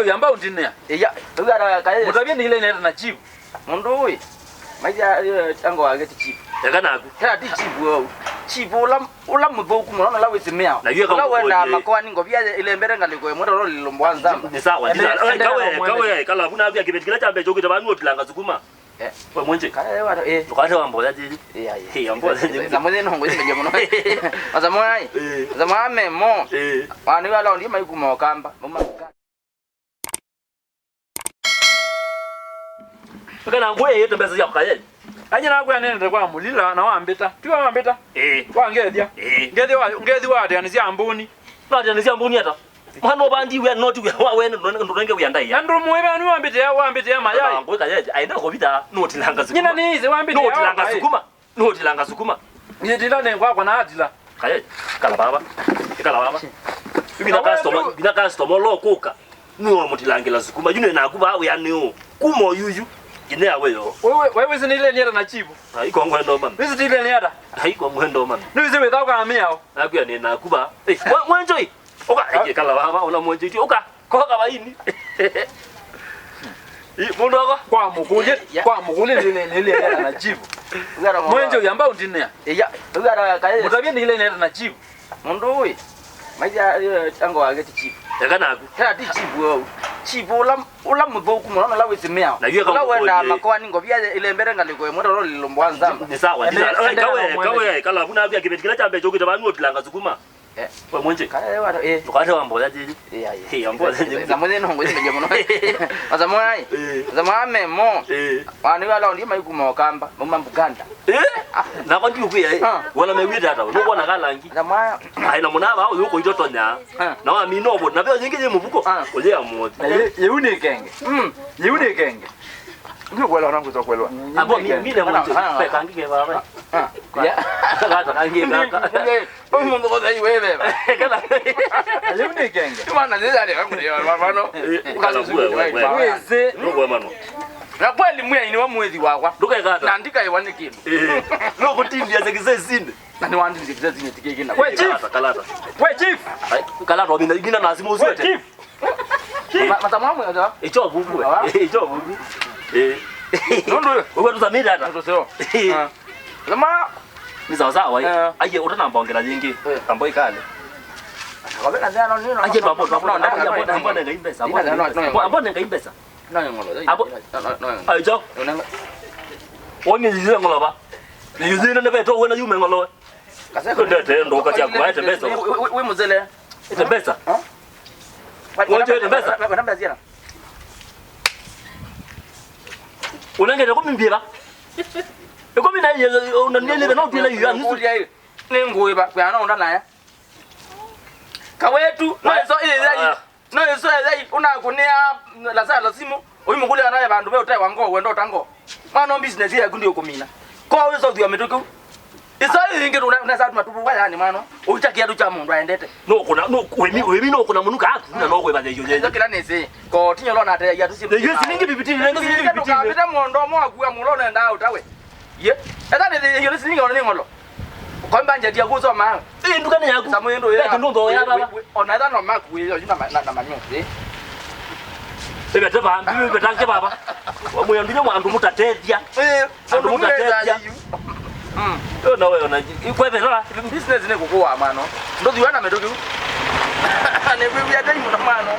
yamba undinea ya ugara kaye mutabye ni ile neta na chibu mundu we maija tango wage chibu yakanaku kera ti chibu chibu ula muthoku muno la wisimea la wenda makwani ngobia ile mbere ngaliko mwendo ro lilombwanza ni sawa kawe kala kuna bya kibetikira chambe chokita banu otilanga sukuma kwa mwenje kaye wata tukate wambola jiji yambola jiji zamwe nongo jiji muno azamwai zamame mo wani wala ndi maikuma okamba mama kana ngwe yeto mbeza yakaye anya na gwa nene kwa mulila na wambeta tiwa wambeta kwa ngethia ngethi wa de anzia ambuni na de anzia ambuni ata mwana bandi we not we wa ndonenge we ndai andro muwe ni wambete ya mayai ngwe kaye aenda ko bita notilanga sukuma nyina ni ize wambete notilanga sukuma yedila ne kwa na adila kaye kala baba bina customer lo kuka nuo mutilangela sukuma yune na kuba we aneo kumo yuyu ine awe yo wewe zinile nyera na chibu haiko ngwendo man wizi tile nyera haiko ngwendo man nizi we tauka amiao nakuya ni na kuba mwenjoi oka kala baba una mwenjoi oka koka baini mundu wako kwa mukule nile nyera na chibu mwenjoi yamba undinea ya ugara kaye mutabye ni ile nyera na chibu mundu we maija tango wage chibu yakanaku kera ti chibu ula muthoku muno la wisimea la wenda makwani ngobia ile mbere ngaliko mwendo ro lilombwanza ni sawa kawe kala kuna bya kibetikira chambe chokita banu otilanga sukuma kwa mwenje kaye wata tukate wambola jiji yambola jiji zamwe nongo jiji muno azamwai zamame mo wani wala ndi maikuma okamba mama Buganda na kwa ndiyo kuya wala mewida ata nobona kalangi zamaya aina munaba aho yuko itotonya na wa minobo na byo nyingi muvuko oje amoti yeune kenge yeune kenge ndio kwela nangu to kwela abo mimi na mtu peka ngike baba ya kata kangi kaka mundu ko dai wewe kala yeune kenge mana zile kangu ndio mano weze ndio mano na kweli mwe ni wa mwezi wakwa ndukekata na ndika iwane kino loko tindia zekizezinde na ni wandi zekizezinde tikeke na we chief kalata wabina igina nazimo uzwete matamamwe ata icho bubu nondo wewe tuzamira ata ntoseo lama ni sawa sawa aje utana mbongera nyingi ambo ikale akabena zana nino aje babo ambo nenga imbesa ambo nenga imbesa no ngolo abo ajo woni yile ngolo ba ni yuzina ne beto wena yume ngolo kaseko ndete ndo kati yako aite pesa we muzele ite pesa wote ite pesa namba zira unangeza ko mimbiba eko mina yeye unanele na utile yu anu ni ngwe ba kwa na ndana kawetu no eso ile unakunia la simu oyi mukule anaye bantu be utai wango wendo tango mwana business ya kundi okumina ko weso thia metoku isa ingi una sa matubu wa yani mwana uchakia ducha mundu aendete no kuna no wemi no kuna munuka akuna no kweba yeyo yeyo kila nese ko tinyo lona ate ya tusi yeyo siningi bibitini nengo siningi bibitini kapita mondo mo akuya mulona nda utawe ye eta ne yeyo siningi ona ngolo ko mbanje dia kuzo ma ndukane yaku samwendo ya ndo ya baba ona ida no maku yeyo na manyo bebe teba bibi betanke baba moyo ndinyo mwandu mutatedia andu mutatedia na wewe na ikweve lola business ne kukuwa mano ndo diwana medoki ne bibi ya dai mwana mano